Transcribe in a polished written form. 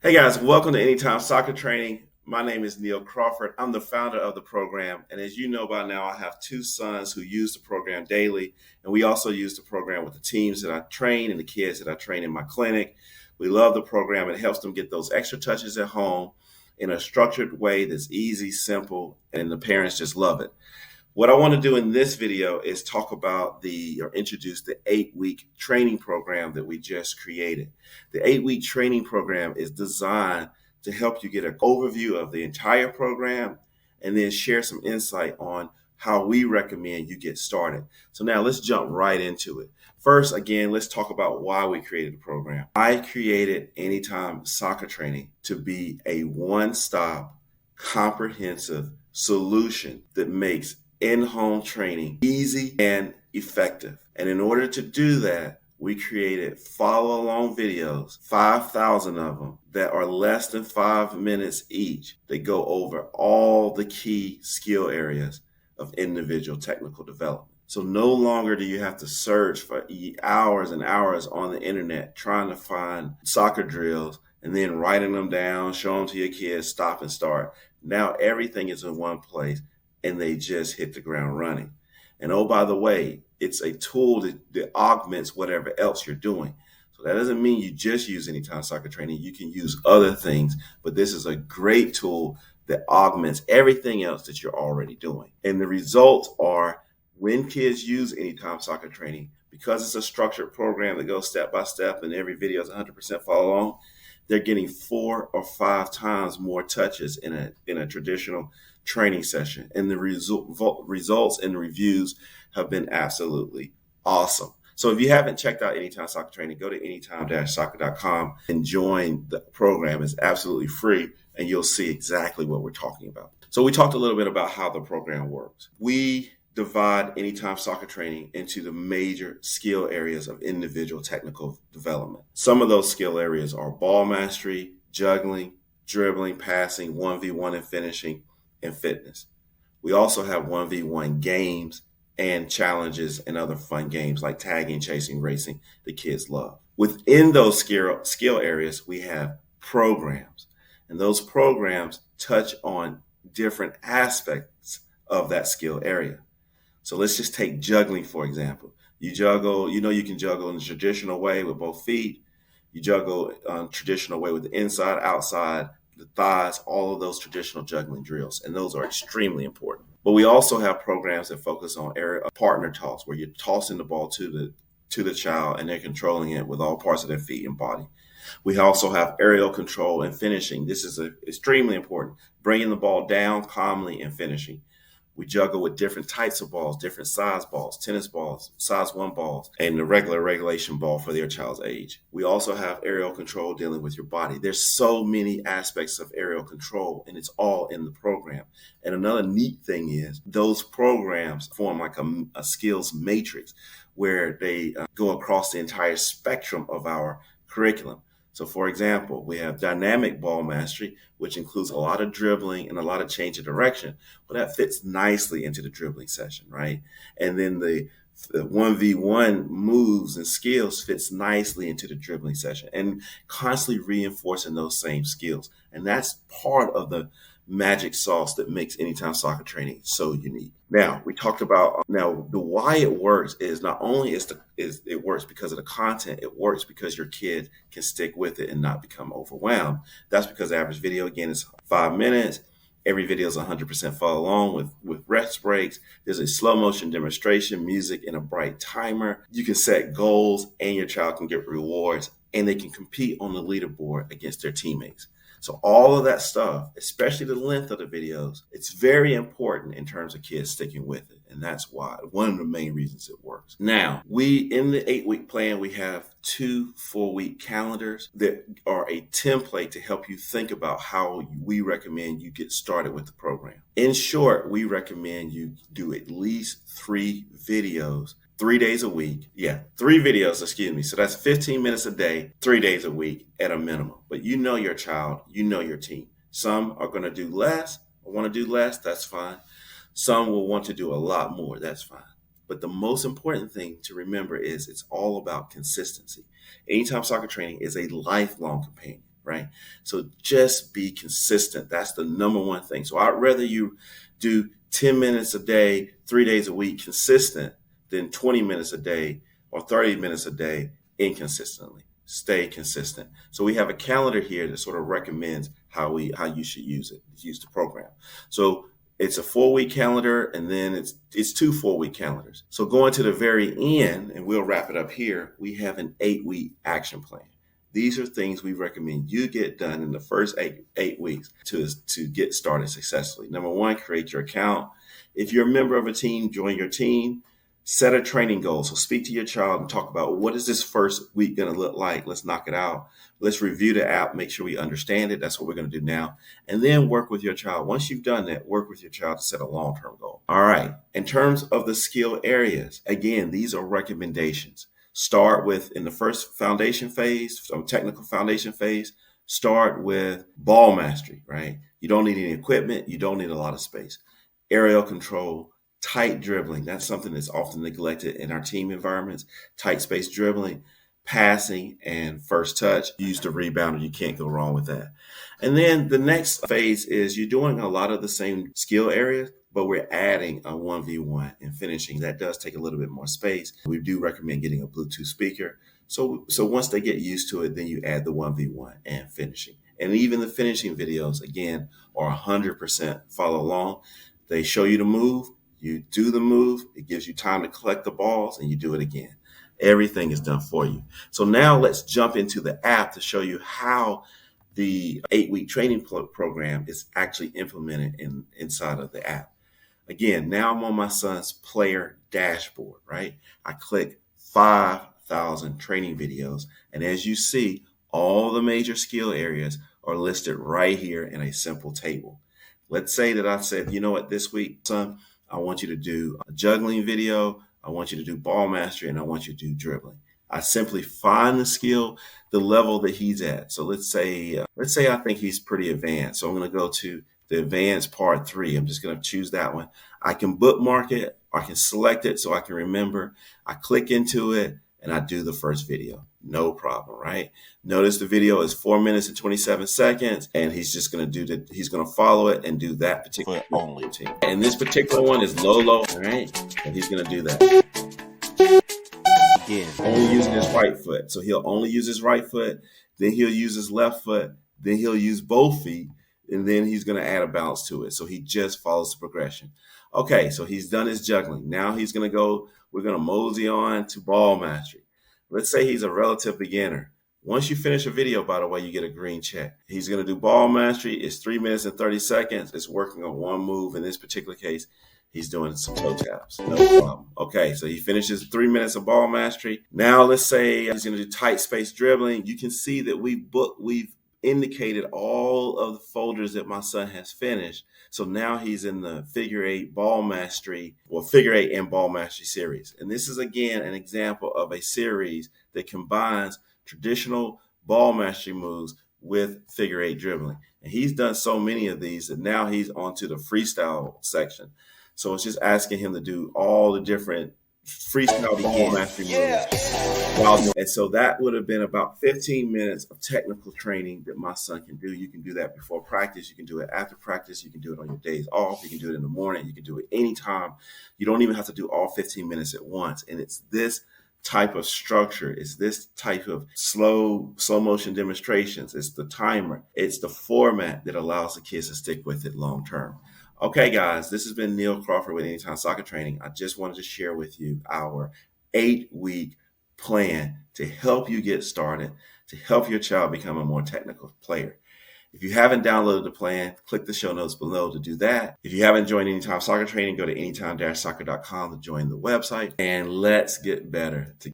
Hey guys, welcome to Anytime Soccer Training. My name is Neil Crawford. I'm the founder of the program. And as you know by now, I have two sons who use the program daily. And we also use the program with the teams that I train and the kids that I train in my clinic. We love the program. It helps them get those extra touches at home in a structured way that's easy, simple, and the parents just love it. What I want to do in this video is talk about or introduce the 8-week training program that we just created. The 8-week training program is designed to help you get an overview of the entire program and then share some insight on how we recommend you get started. So now let's jump right into it. First, again, let's talk about why we created the program. I created Anytime Soccer Training to be a one-stop, comprehensive solution that makes in-home training easy and effective. And in order to do that, we created follow-along videos, 5,000 of them, that are less than 5 minutes each. They go over all the key skill areas of individual technical development. So no longer do you have to search for hours and hours on the internet trying to find soccer drills and then writing them down, show them to your kids, stop and start. Now everything is in one place and they just hit the ground running. And oh, by the way, it's a tool that augments whatever else you're doing. So that doesn't mean you just use Anytime Soccer Training. You can use other things, but this is a great tool that augments everything else that you're already doing. And the results are when kids use Anytime Soccer Training, because it's a structured program that goes step by step and every video is 100% follow along, they're getting 4 or 5 times more touches in a traditional training session. And the results and reviews have been absolutely awesome. So if you haven't checked out Anytime Soccer Training, go to anytime-soccer.com and join the program. It's absolutely free, and you'll see exactly what we're talking about. So we talked a little bit about how the program works. We divide Anytime Soccer Training into the major skill areas of individual technical development. Some of those skill areas are ball mastery, juggling, dribbling, passing, 1v1 and finishing, and fitness. We also have 1v1 games and challenges and other fun games like tagging, chasing, racing the kids love. Within those skill areas, we have programs, and those programs touch on different aspects of that skill area. So let's just take juggling, for example. You juggle, you can juggle in the traditional way with both feet. You juggle traditional way with the inside, outside, the thighs, all of those traditional juggling drills. And those are extremely important. But we also have programs that focus on partner toss, where you're tossing the ball to the child and they're controlling it with all parts of their feet and body. We also have aerial control and finishing. This is extremely important. Bringing the ball down calmly and finishing. We juggle with different types of balls, different size balls, tennis balls, size 1 balls, and the regulation ball for their child's age. We also have aerial control dealing with your body. There's so many aspects of aerial control, and it's all in the program. And another neat thing is those programs form like a skills matrix where they go across the entire spectrum of our curriculum. So, for example, we have dynamic ball mastery, which includes a lot of dribbling and a lot of change of direction. Well, that fits nicely into the dribbling session, right? And then the 1v1 moves and skills fits nicely into the dribbling session and constantly reinforcing those same skills. And that's part of the magic sauce that makes Anytime Soccer Training so unique. Now, we talked about the why it works is not only it works because of the content, it works because your kid can stick with it and not become overwhelmed. That's because the average video, again, is 5 minutes. Every video is 100% follow along with rest breaks. There's a slow motion demonstration, music, and a bright timer. You can set goals and your child can get rewards, and they can compete on the leaderboard against their teammates. So all of that stuff, especially the length of the videos, it's very important in terms of kids sticking with it. And that's why, one of the main reasons it works. Now, in the 8-week plan, we have 2 4-week calendars that are a template to help you think about how we recommend you get started with the program. In short, we recommend you do at least 3 videos 3 days a week. 3 videos, excuse me. So that's 15 minutes a day, 3 days a week at a minimum. But you know your child, you know your team. Some are going to do less or want to do less. That's fine. Some will want to do a lot more. That's fine. But the most important thing to remember is it's all about consistency. Anytime Soccer Training is a lifelong companion. right? So just be consistent. That's the number one thing. So I'd rather you do 10 minutes a day, 3 days a week consistent than 20 minutes a day or 30 minutes a day inconsistently. Stay consistent. So we have a calendar here that sort of recommends how you should use the program. So it's a 4-week calendar, and then it's 2 4-week calendars. So going to the very end, and we'll wrap it up here, we have an 8-week action plan. These are things we recommend you get done in the first eight weeks to get started successfully. Number one, create your account. If you're a member of a team, join your team. Set a training goal. So speak to your child and talk about, what is this first week going to look like? Let's knock it out. Let's review the app, make sure we understand it. That's what we're going to do now. And then work with your child. Once you've done that, work with your child to set a long-term goal. All right. In terms of the skill areas, again, these are recommendations. Start with, in the first foundation phase, so technical foundation phase, start with ball mastery, right? You don't need any equipment. You don't need a lot of space. Aerial control, tight dribbling. That's something that's often neglected in our team environments. Tight space dribbling, passing, and first touch. Use the rebounder. You can't go wrong with that. And then the next phase is you're doing a lot of the same skill areas, but we're adding a 1v1 and finishing. That does take a little bit more space. We do recommend getting a Bluetooth speaker. So once they get used to it, then you add the 1v1 and finishing. And even the finishing videos, again, are 100% follow along. They show you the move. You do the move, it gives you time to collect the balls, and you do it again. Everything is done for you. So now let's jump into the app to show you how the 8-week training program is actually implemented inside of the app. Again, now I'm on my son's player dashboard, right? I click 5,000 training videos, and as you see, all the major skill areas are listed right here in a simple table. Let's say that I said, you know what, this week, son, I want you to do a juggling video, I want you to do ball mastery, and I want you to do dribbling. I simply find the skill, the level that he's at. So let's say I think he's pretty advanced. So I'm going to go to the advanced part 3. I'm just going to choose that one. I can bookmark it, or I can select it so I can remember. I click into it, and I do the first video. No problem, right? Notice the video is 4 minutes and 27 seconds, and he's just going to he's going to follow it and do that particular only routine. And this particular one is low, right? And he's going to do that. Again, only using his right foot. So he'll only use his right foot, then he'll use his left foot, then he'll use both feet, and then he's going to add a bounce to it. So he just follows the progression. Okay, so he's done his juggling. Now we're going to mosey on to ball mastery. Let's say he's a relative beginner. Once you finish a video, by the way, you get a green check. He's going to do ball mastery. It's 3 minutes and 30 seconds. It's working on one move. In this particular case, he's doing some toe taps. No problem. Okay, so he finishes 3 minutes of ball mastery. Now let's say he's going to do tight space dribbling. You can see that we've indicated all of the folders that my son has finished. So now he's in the figure 8 ball mastery, or figure 8 and ball mastery series. And this is, again, an example of a series that combines traditional ball mastery moves with figure 8 dribbling. And he's done so many of these that now he's onto the freestyle section. So it's just asking him to do all the different freestyle ball mastery moves. And so that would have been about 15 minutes of technical training that my son can do. You can do that before practice. You can do it after practice. You can do it on your days off. You can do it in the morning. You can do it anytime. You don't even have to do all 15 minutes at once. And it's this type of structure. It's this type of slow motion demonstrations. It's the timer. It's the format that allows the kids to stick with it long term. Okay, guys, this has been Neil Crawford with Anytime Soccer Training. I just wanted to share with you our 8-week plan to help you get started, to help your child become a more technical player. If you haven't downloaded the plan, click the show notes below to do that. If you haven't joined Anytime Soccer Training, go to anytime-soccer.com to join the website, and let's get better together.